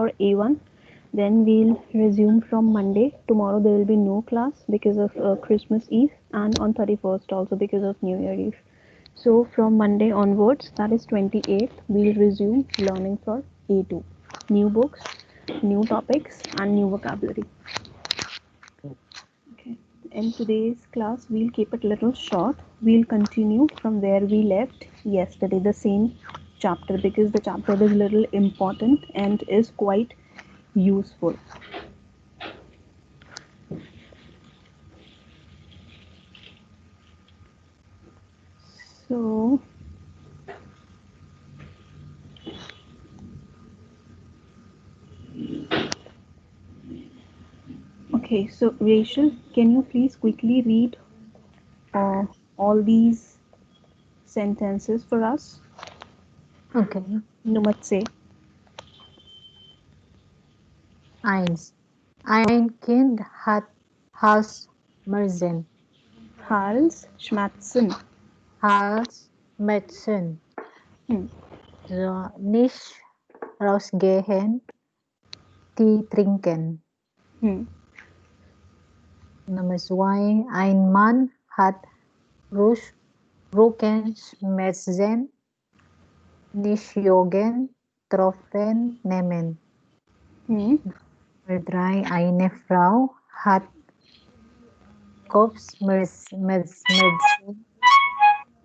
for A1. Then we'll resume from Monday. Tomorrow there will be no class because of Christmas Eve, and on 31st also because of New Year Eve. So from Monday onwards, that is 28th, we'll resume learning for A2. New books, new topics, and new vocabulary. Okay. In today's class, we'll keep it a little short. We'll continue from where we left yesterday, the same chapter, because the chapter is little important and is quite useful. So okay, so Rachel, can you please quickly read all these sentences for us? Okay. Nummer say. Eins. Ein Kind hat Halsschmerzen. Hals Schmatzen. Halsschmerzen. Hmm. So, nicht rausgehen, Tee trinken. Hmm. Nummer 2. Ein Mann hat Rückenschmerzen, nicht joggen, Tropfen nehmen. Hmm. Nummer 3. Eine Frau hat Kopfschmerzen,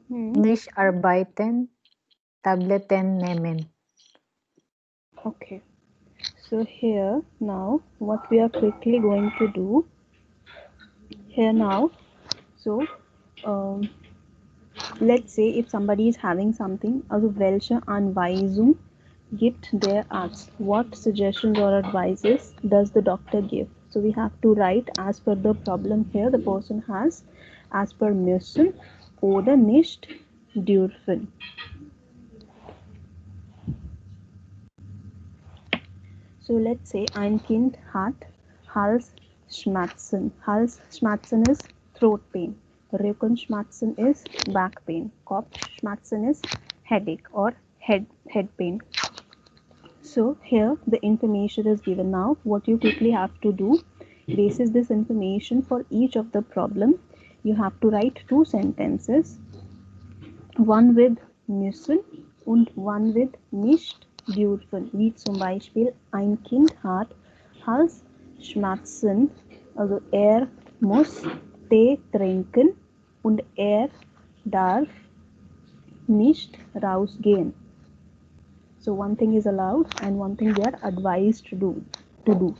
nicht arbeiten, Tabletten nehmen. Okay. So here now what we are quickly going to do here now. So let's say if somebody is having something, also welche Anweisung gibt der Arzt? What suggestions or advices does the doctor give? So we have to write as per the problem here. The person has as per müssen oder nicht dürfen. So let's say ein Kind hat Halsschmerzen. Halsschmerzen is throat pain. Rückenschmerzen is back pain. Kopfschmerzen is headache or head pain. So here the information is given now. What you quickly have to do, basis this information for each of the problem, you have to write two sentences. One with müssen und one with nicht dürfen. Wie zum Beispiel, ein Kind hat Halsschmerzen, also muss Tee trinken und darf nicht rausgehen. So one thing is allowed and one thing they are advised to do.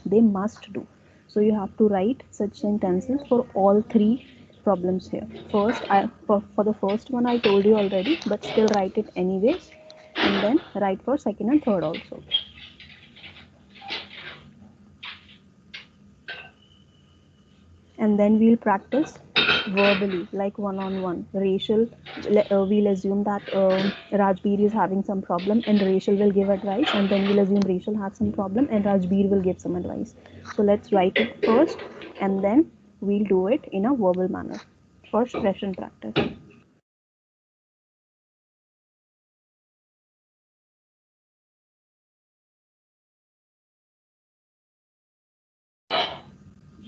They must do. So you have to write such sentences for all three problems here. First, for the first one I told you already, but still write it anyways, and then write for second and third also. And then we'll practice verbally, like one-on-one. Rachel, we'll assume that Rajbir is having some problem and Rachel will give advice, and then we'll assume Rachel has some problem and Rajbir will give some advice. So let's write it first and then we'll do it in a verbal manner. First, expression practice.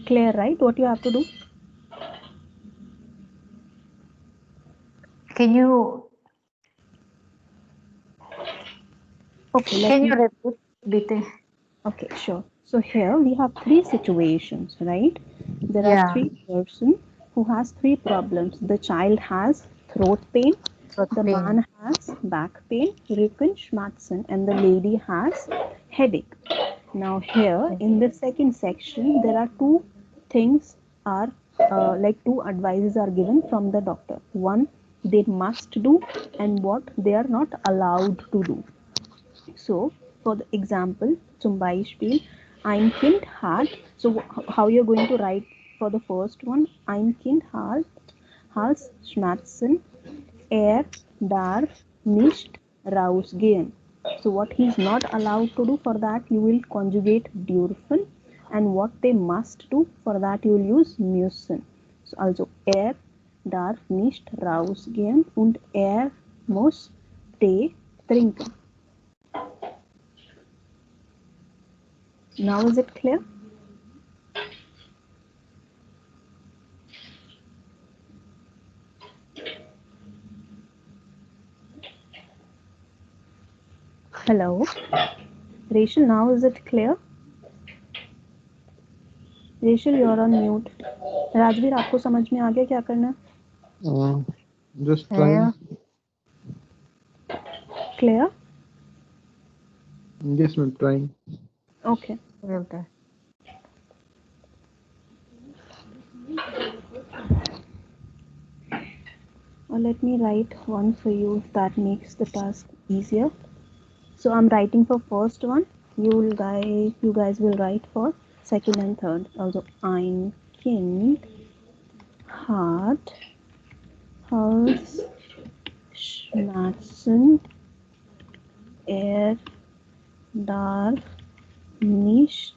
Clear, right? What you have to do? Can you repeat, Bite? Okay, sure. So here we have three situations, right? There are Yeah. three person who has three problems. The child has throat pain, Throat the pain. man has back pain, Rückenschmerzen, and the lady has headache. Now here in the second section, there are two things are like two advices are given from the doctor. One they must do and what they are not allowed to do. So, for the example, zum Beispiel, ein Kind hat, so how you're going to write for the first one, ein Kind hat Halsschmerzen, darf nicht rausgehen. So what he's not allowed to do, for that you will conjugate dürfen, and what they must do, for that you will use müssen. So also darf nicht rausgehen und muss Tee trinken. Now is it clear? Hello, Rachel. Now is it clear? Rachel, you're on mute. Rajveer, आपको समझ में आ गया क्या करना? Just trying. Clear? Yes, I'm trying. Okay. Okay. Or let me write one for you if that makes the task easier. So I'm writing for first one. You guys will write for second and third. Also, ein Kind hat Halsschmerzen. Darf nicht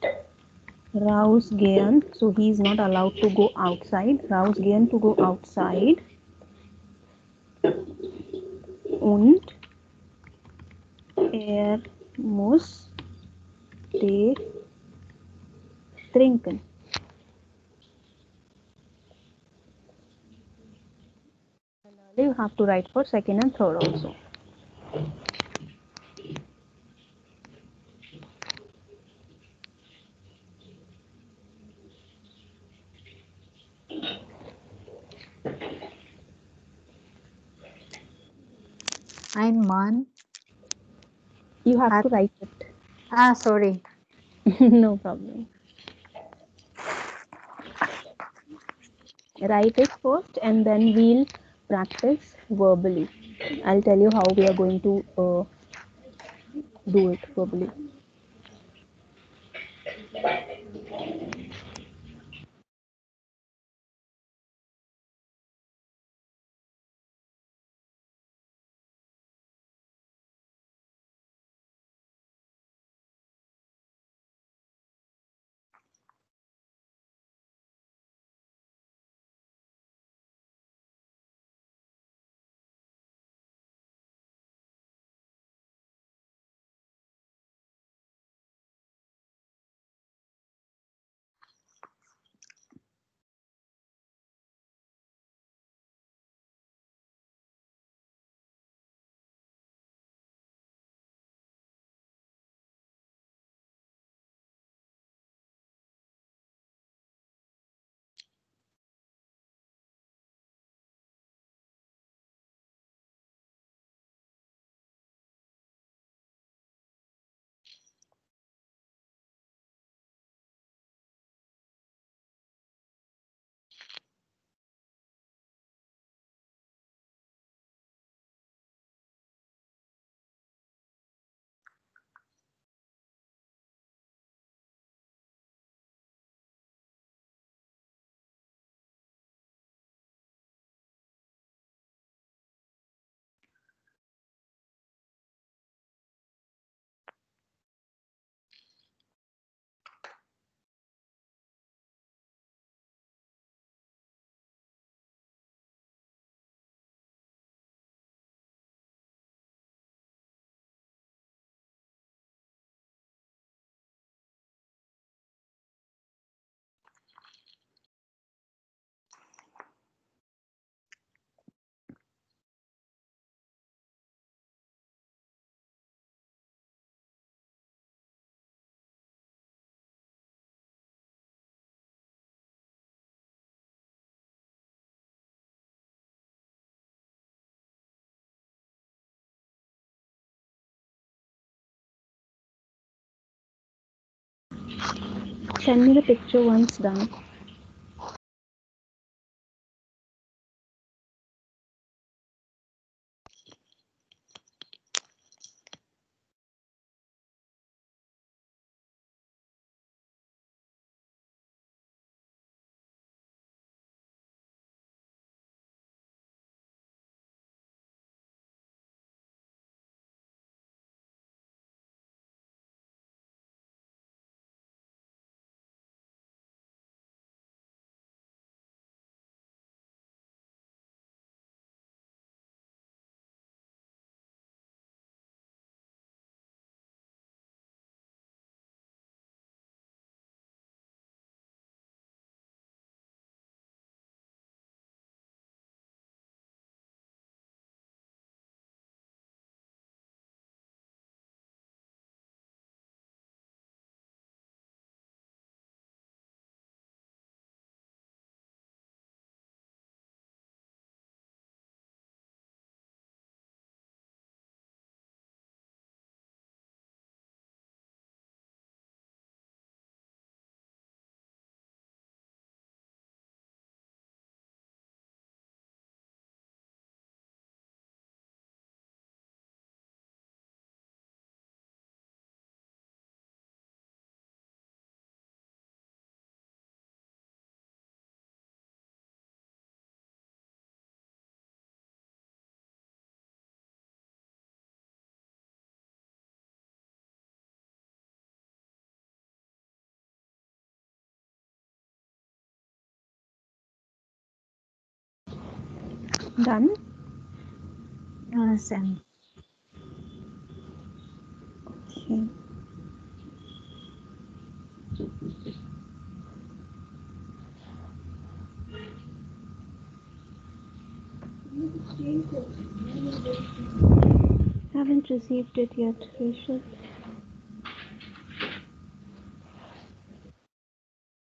rausgehen. So he is not allowed to go outside. Rausgehen, to go outside. Und muss Tee trinken. You have to write for second and third also. Ein Mann. You have to write it. Sorry. No problem. Write it first and then we'll practice verbally. I'll tell you how we are going to do it verbally. Send me the picture once done. Done? Same. Okay. Haven't received it yet, Rachel.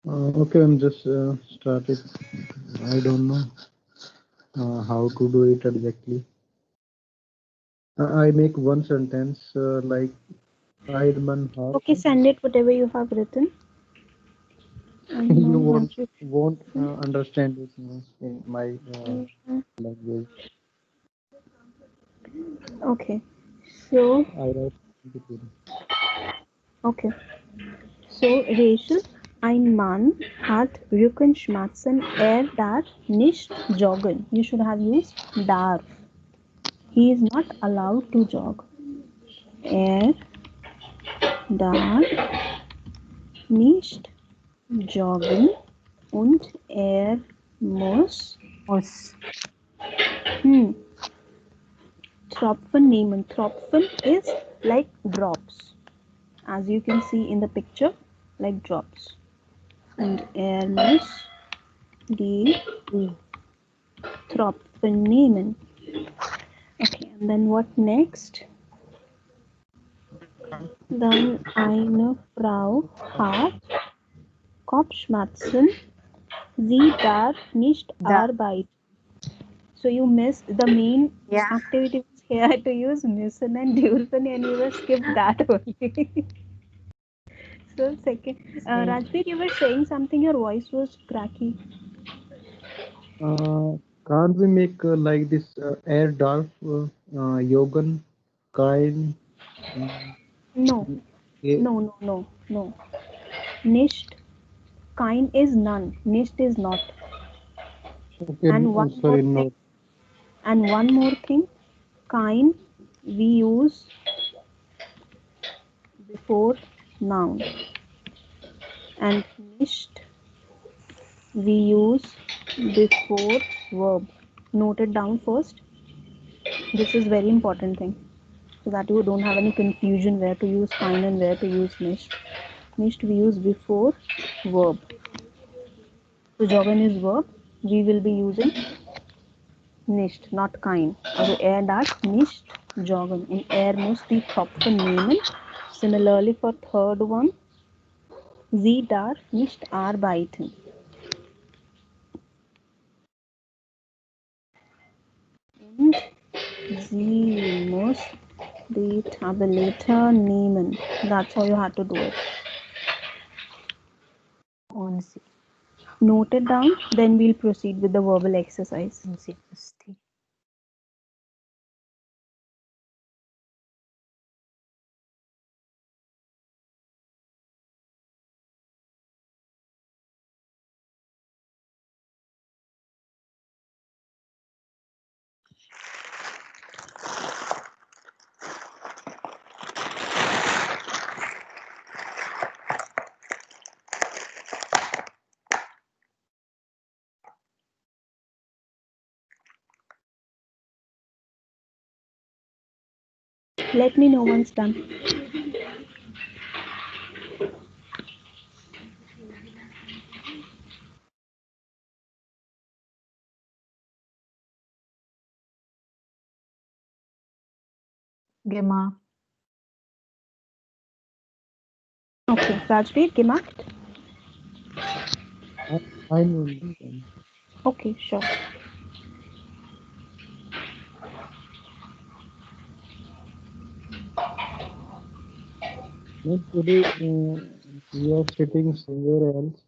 Okay, I'm just started. I don't know how to do it exactly. I make one sentence like Iron heart. Okay, send it whatever you have written. You Unknown hundred. won't understand it in my Mhm. language. Okay. So, I write between. okay. So, Rachel, ein Mann hat Rückenschmerzen. Er darf nicht joggen. You should have used darf. He is not allowed to jog. Er darf nicht joggen und er muss Muss. Tropfen nehmen. Tropfen is like drops, as you can see in the picture, like drops. Und er muss die Tropfen nehmen. Okay, and then what next? Dann eine Frau hat Kopfschmerzen. Sie darf nicht arbeiten. So you missed the main activity was here to use müssen and dürfen, and you were skipped that only. So second, Rajveer, you were saying something. Your voice was cracky. Can't we make like this air dark yogan kind? No, Eh, no. Nicht. Kind is none. Nicht is not. okay, And one more sorry, thing. no. And one more thing. Kind we use before noun, and nicht we use before verb. Note it down first. This is very important thing, so that you don't have any confusion where to use kind and where to use nicht. Nicht we use before verb. So joggen is verb. We will be using nicht, not kind. Also er darf nicht joggen und er muss die Tropfen nehmen. Similarly for third one, sie darf nicht arbeiten. Und sie muss die Tablette nehmen. That's how you have to do it. Unsi. Note it down, then we'll proceed with the verbal exercise. Unsi pusti. Let me know once done. Gemacht. Okay, Rajveer, gemacht? I know. Understand. Okay, sure. No, today we are sitting somewhere else.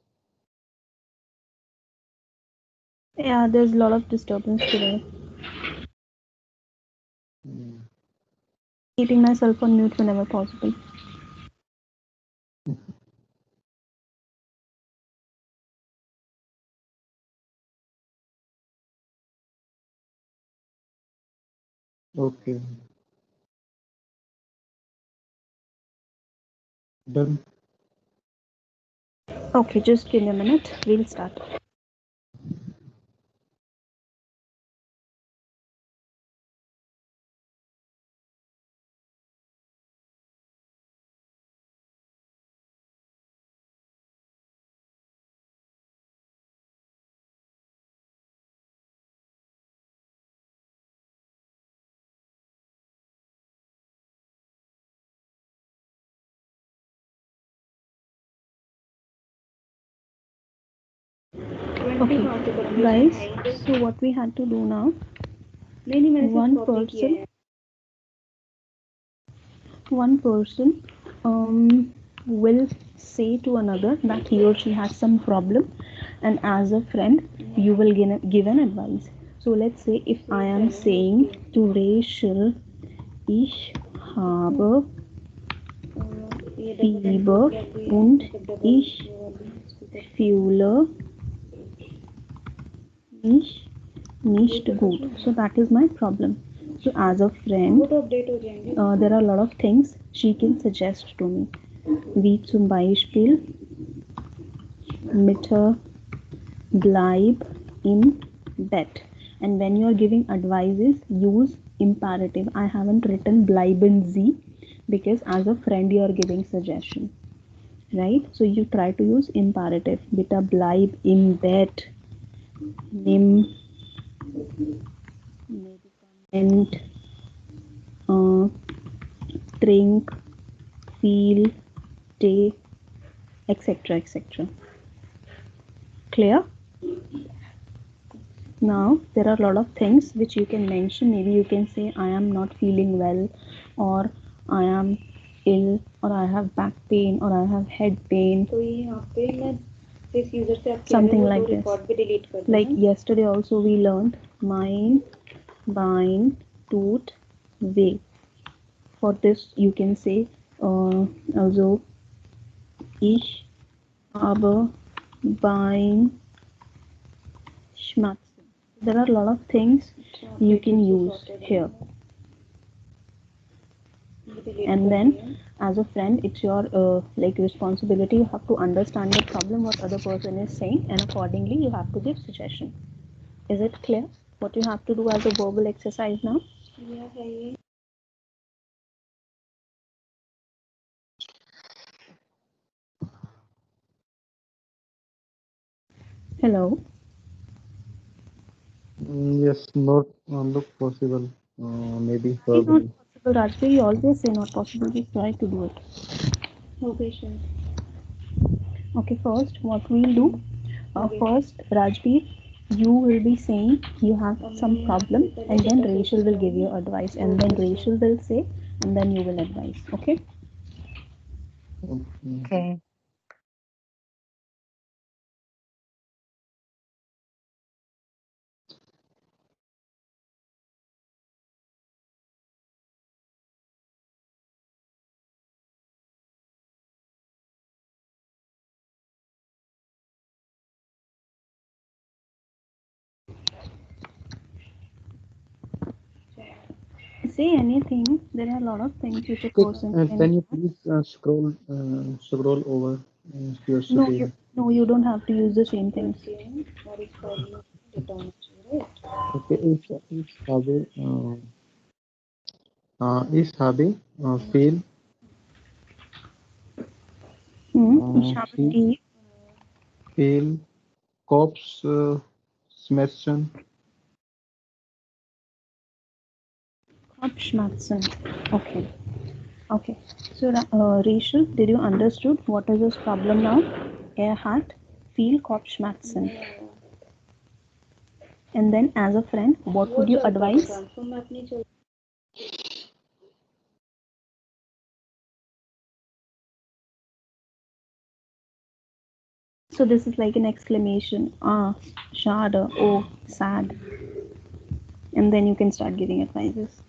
Yeah, there's a lot of disturbance today. Mm. Keeping myself on mute whenever possible. Okay, done. Okay, just give me a minute. We'll start. Okay, guys, so what we had to do now, one person will say to another that he or she has some problem, and as a friend you will give an advice. So let's say if I am saying to Rachel, ich habe Fieber und ich fühle mich nicht gut. So that is my problem. So as a friend, there are a lot of things she can suggest to me. Wie zum Beispiel, bitte bleib im Bett. And when you are giving advices, use imperative. I haven't written bleiben Sie because as a friend you are giving suggestion, right? So you try to use imperative. Bitte bleib im Bett. Nimm Medikament. Drink, feel, stay, etc. etc. Clear? Now there are a lot of things which you can mention. Maybe you can say I am not feeling well, or I am ill, or I have back pain, or I have head pain. Something like this. Like yesterday also we learned mein Bein tut weh. For this you can say also ich habe Beinschmerzen. There are a lot of things you can use here. And then as a friend, it's your like responsibility. You have to understand the problem what other person is saying, and accordingly you have to give suggestion. Is it clear what you have to do as a verbal exercise now? Hello. Yes, not look possible. Maybe Why not verbally. possible, Rajveer? You always say not possible. We try to do it. Okay, sure. Okay, first what we'll do, first Rajveer, you will be saying you have some problem, and then Rachel will give you advice, and then Rachel will say, and then you will advise. Okay? Okay. Okay. Say anything. There are a lot of things which a Okay, person can can. you please scroll over your No, screen? you don't have to use the same things. Okay, is habe feel Ich habe feel die feel Kopf Schmerzen. Kopfschmerzen. Okay. Okay. So, Rachel, did you understood what is his problem now? Er hat viel Kopfschmerzen. And then, as a friend, what would you advise? So this is like an exclamation. Ah, schade. Oh, sad. And then you can start giving advices.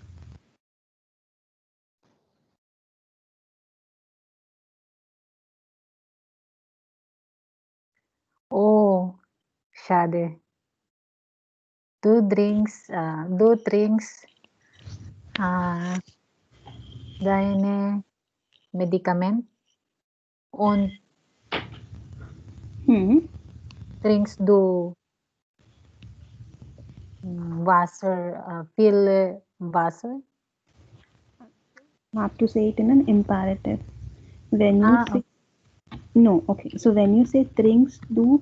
Oh, schade. Du trinkst deine Medikament und trinkst du Wasser, viel Wasser? You have to say it in an imperative. When you Ah, say no, okay. So when you say trinkst du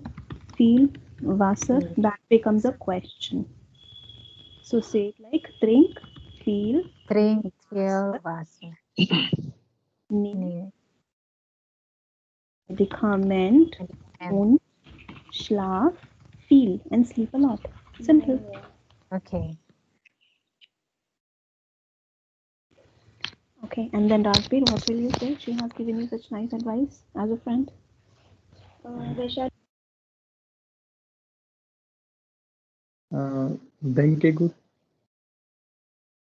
viel Wasser, that becomes a question. So say it like trink viel trink viel Wasser. nimm Medikament und schlaf feel and sleep a lot. Simple. Okay. Okay, and then Rajbir, what will you say? She has given you such nice advice as a friend. Bank good.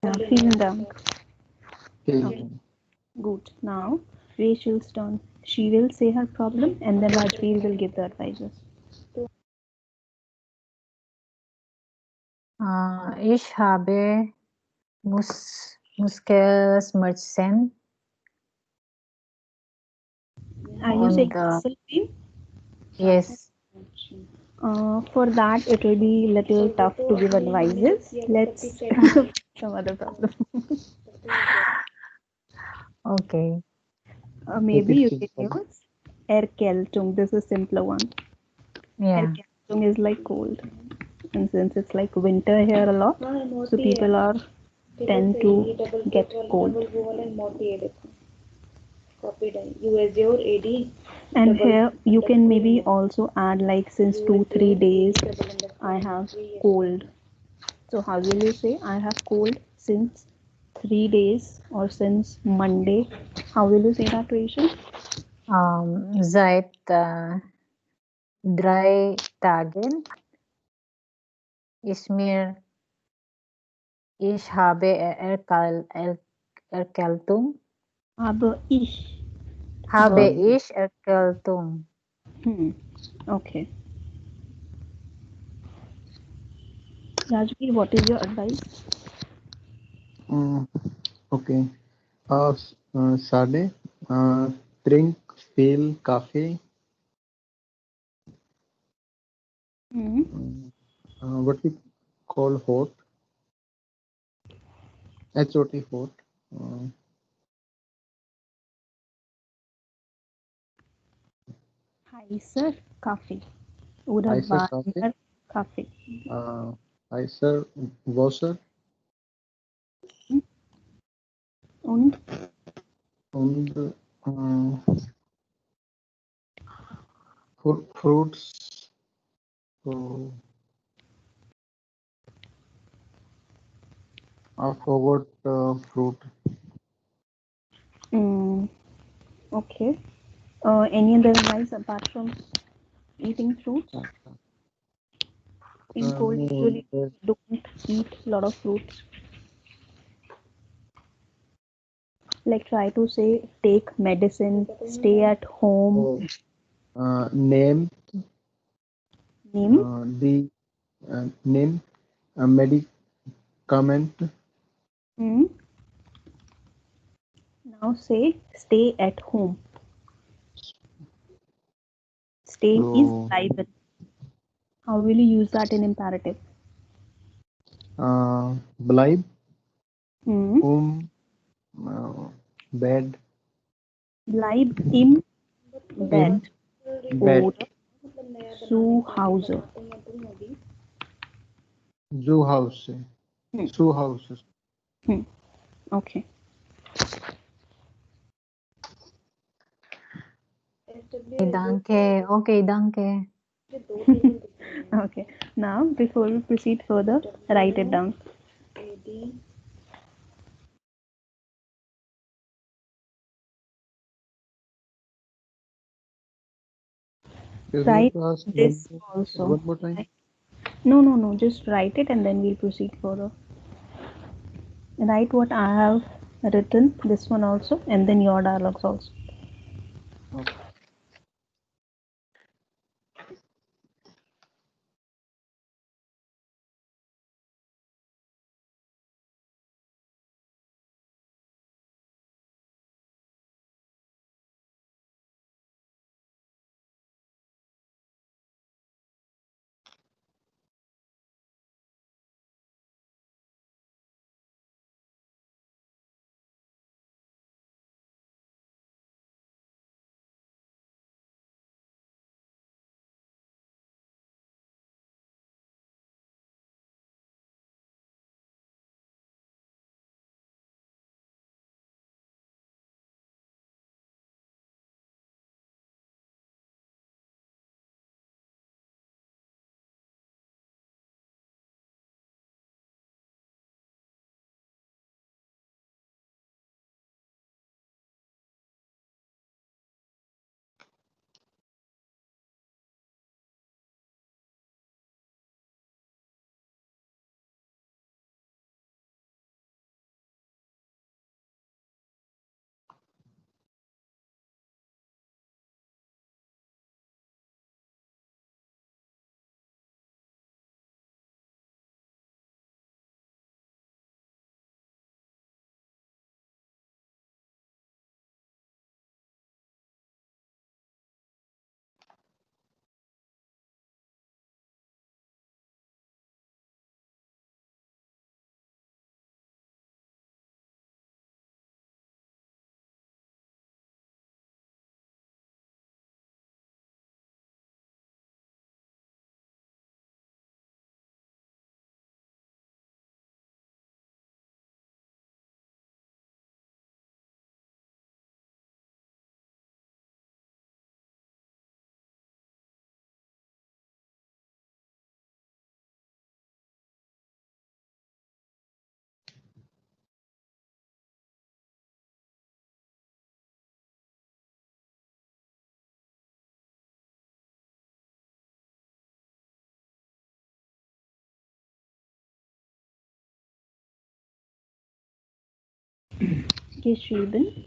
Yeah, vielen Dank. Okay. Good. Now, Rachel's turn. She will say her problem and then Rajbir will give the advices. Ich habe Muskelschmerzen Are you on saying the muscle pain? yes. For that, it will be little tough to give advices. Let's some other problem. Okay. Make Maybe it you can simple. use Erkältung. This is a simpler one. Yeah. Erkältung is like cold, and since it's like winter here a lot, so people are tend to get cold. And here you can maybe also add like since 2 3 days I have cold. So how will you say I have cold since 3 days or since Monday? How will you say that, Rachel? Seit 3 Tagen ist mir, ich habe Erkältung. Aber ich. Habe ich Erkältung. Okay. Rajveer, what is your advice? Okay. Sade, drink pale coffee. What we call hot, HOT hot. Heißer Kaffee oder Heißer Kaffee. warmer Kaffee. Heißer Wasser Und und fruits. So I forgot fruit. okay. Any other advice apart from eating fruits? In cold, No, usually don't eat a lot of fruits. Like try to say take medicine, stay at home, name neem. the name a medicament. Hmm. Now say stay at home. Staying is So bleiben. How will you use that in imperative? bleib Hmm. bed Bleib im im Bett bed. oder zu Hause. Zoo house. Hmm. Zoo houses. Okay. Danke. Okay, danke. Okay. Now, before we proceed further, write it down. Write Ask this also. one more time. No. Just write it and then we'll proceed further. Write what I have written, this one also, and then your dialogues also. Okay. geschrieben,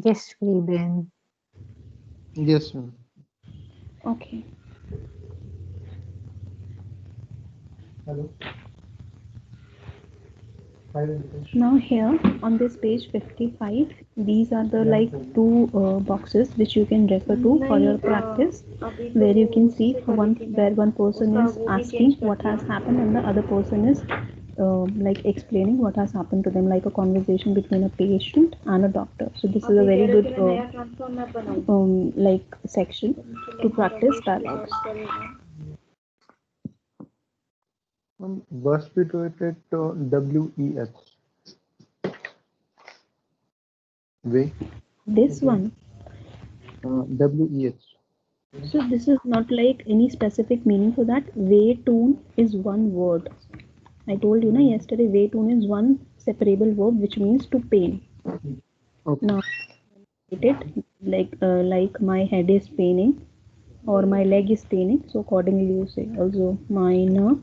Geschrieben. Yes, ma'am. okay. Hello. Now here on this page 55, these are the like two boxes which you can refer to for your practice, where you can see where one person is asking what has happened and the other person is like explaining what has happened to them, like a conversation between a patient and a doctor. So this is a very good like section to practice dialogues. Was situated WEH. Way. This one. WEH. So this is not like any specific meaning for that. Way tune is one word. I told you yesterday, way tune is one separable verb which means to pain. Okay. Now, it like my head is paining or my leg is paining. So accordingly, you say also meine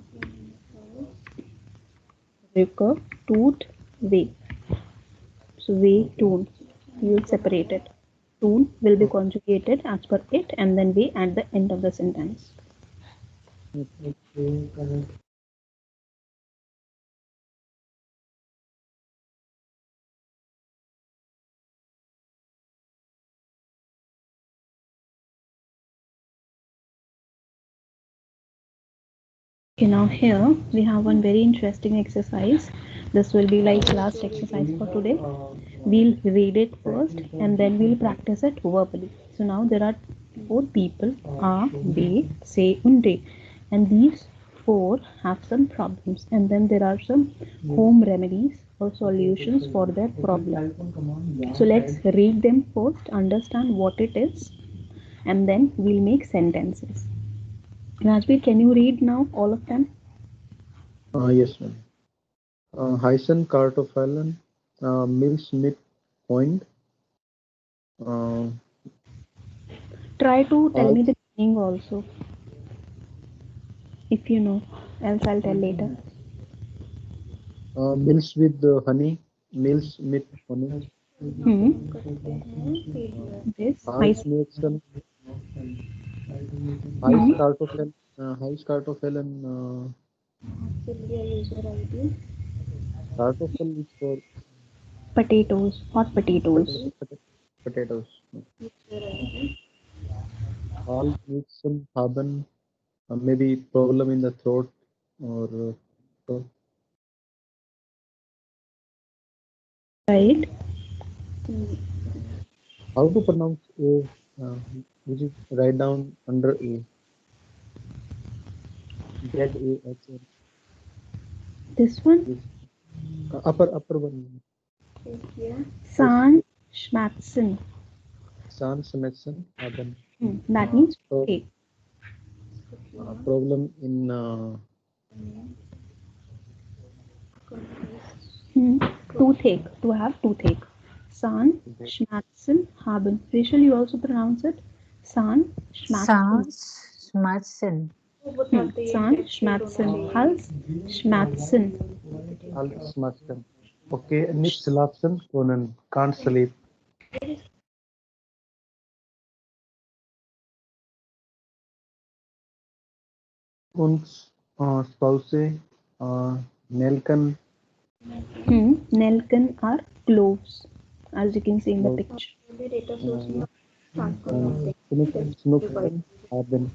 Rücke tut weh. So way tune, you separate it. Tune will be conjugated as per it, and then way at the end of the sentence. Okay, now here we have one very interesting exercise. This will be like last exercise for today. We'll read it first and then we'll practice it verbally. So now there are 4 people, A, B, C, and D. And these 4 have some problems, and then there are some home remedies or solutions for their problem. So let's read them first, understand what it is, and then we'll make sentences. Rajbir, can you read now all of them? Yes, ma'am. Hyson Cartophyllon, Mill Smith Point. Try to tell me the meaning also, if you know, else I'll tell later. Mills with honey. Mills with honey. This Ice Mason. Ice Cartophyllon. Ice Cartophyllon. Cartophil is for potatoes, hot potatoes. potatoes. All Nixon haben maybe problem in the throat or throat. Right. How to pronounce A? Which is write down under A. ZAHN. This one. Yes. Upper one. San Schmatzen. San Semetzen haben. That means okay. Problem in Toothache. To have toothache. San Schmatzen haben. Rachel, you also pronounce it San Schmatzen. Schmatzen. San Schmatzen. Hals Schmatzen. Hals Schmatzen. Okay, nicht schlafen können. Can't sleep. Und Spouse Nelken. Nelken are cloves, as you can see in the picture. Schnupfen haben.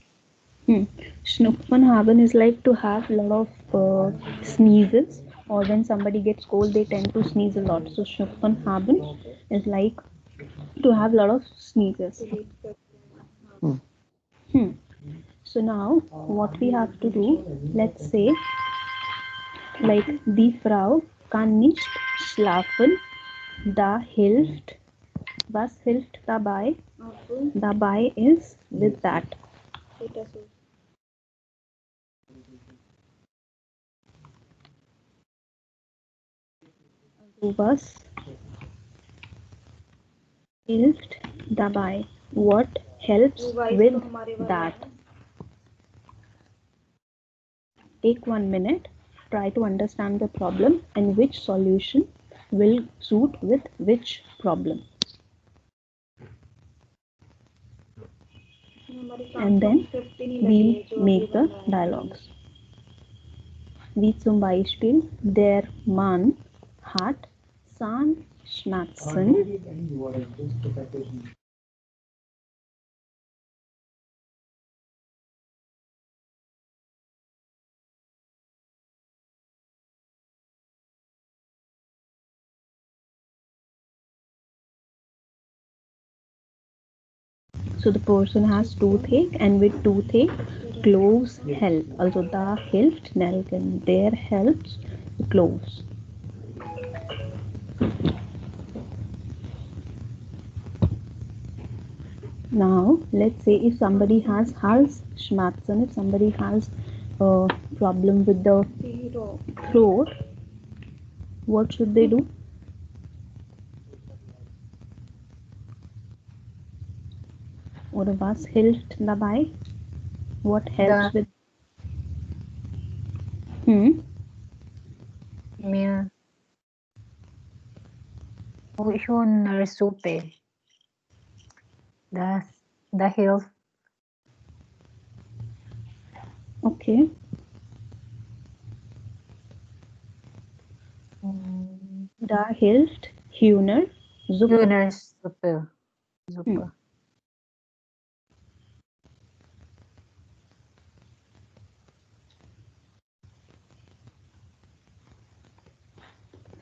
Schnupfen haben is like to have a lot of sneezes, or when somebody gets cold, they tend to sneeze a lot. So Schnupfen haben is like to have a lot of sneezes. So now what we have to do, let's say, like die Frau kann nicht schlafen, da hilft. Was hilft dabei? Dabei is with that. Was hilft dabei? What helps with that? Take 1 minute try to understand the problem and which solution will suit with which problem. And then we'll make the dialogues. Wie zum Beispiel, der Mann hat Zahnschmerzen. So the person has toothache, and with toothache, cloves help. Also, da hilft Nelken. Der helps cloves. Now, let's say if somebody has Halsschmerzen, if somebody has a problem with the throat, what should they do? Oder was hilft dabei? What helps with? Meal. Hühnersuppe. The hills. Okay. Da hilft Hühnersuppe. Hühnersuppe. Suppe.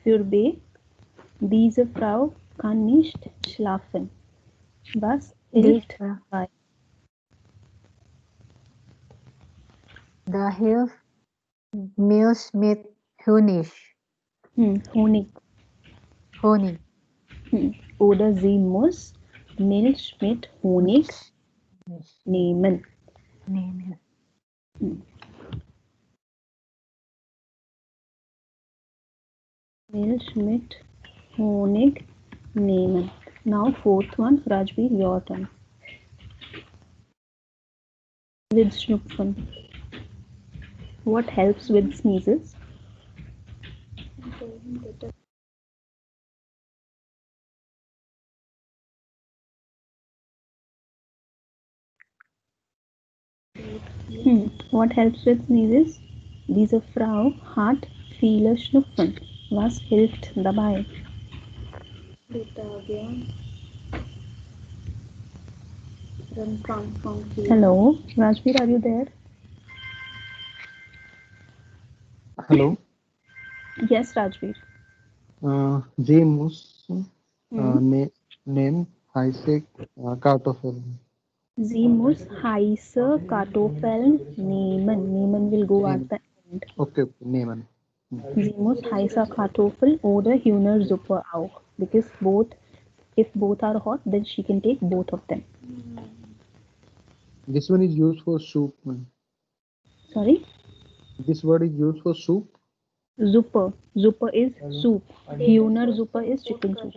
Für B. Diese Frau kann nicht schlafen. Was hilft dabei? Da hilft Milch mit Honig. Honig. Honig. Oder sie muss Milch mit Honig nehmen. Milch mit Honig nehmen. Now fourth one, Rajbir, your turn. With Schnupfen. What helps with sneezes? What helps with sneezes? Diese Frau hat viele Schnupfen. Was hilft dabei? Hello, Rajbir, are you there? Hello. Yes, Rajbir. Sie muss nehmen heiße Kartoffeln. Sie muss heiße Kartoffeln nehmen. Nehmen will go at the end. Okay, nehmen. Sie muss heiße Kartoffel oder Hühnersuppe auch. Because both, if both are hot, then she can take both of them. This one is used for soup. Sorry? This word is used for soup. Suppe. Suppe is soup. Hühnersuppe is chicken soup.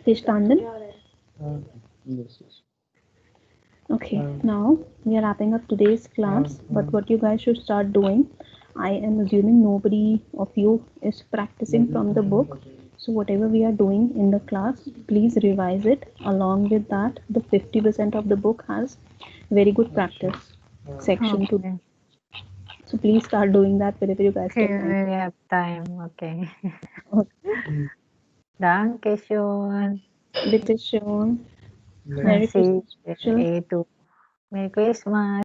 Verstanden? Yes. Okay, now we are wrapping up today's class, but what you guys should start doing, I am assuming nobody of you is practicing from the book. So whatever we are doing in the class, please revise it. Along with that, the 50% of the book has very good practice section too. So please start doing that whenever you guys get time. We have time. Okay. Danke schön. Bitte schön. Merry See Christmas. you. Merry Christmas.